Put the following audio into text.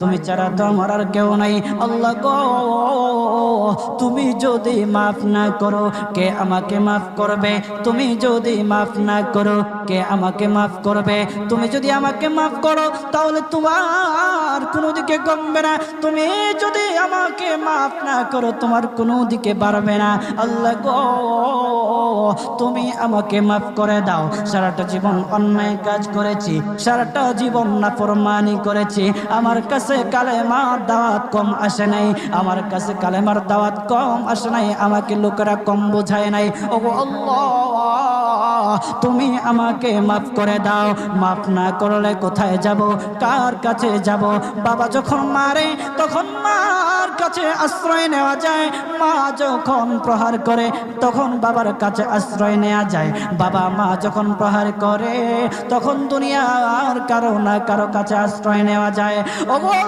তুমি ছাড়া তো আমার আর কেউ নাই। আল্লাহ গো, তুমি যদি মাফ না করো কে আমাকে মাফ করবে? তুমি যদি মাফ না করো কে আমাকে মাফ করবে? তুমি যদি আমাকে মাফ করো তাহলে তোমার কোনো দিকে কমবে না, তুমি যদি আমাকে মাফ না করো তোমার কোনো দিকে বাড়বে না। আল্লাহ গো, তুমি আমাকে মাফ করে দাও। সারাটা জীবন অন্যায় কাজ করেছি, সারাটা জীবন নাফরমানি করেছি, আমার কাছে কালেমার দাওয়াত কম আসে নাই, আমার কাছে কালেমার দাওয়াত কম আসে নাই, আমাকে লোকেরা কম বোঝায় নাই। ওগো আল্লাহ, তুমি আমাকে মাফ করে দাও। মাফ না করলে কোথায় যাব, কার কাছে যাব? বাবা যখন মারে তখন মার কাছে আশ্রয় নেওয়া যায়, মা যখন প্রহার করে তখন বাবার কাছে আশ্রয় নেওয়া যায়, বাবা মা যখন প্রহার করে তখন দুনিয়ার কারো না কারো কাছে আশ্রয় নেওয়া যায়। ওগো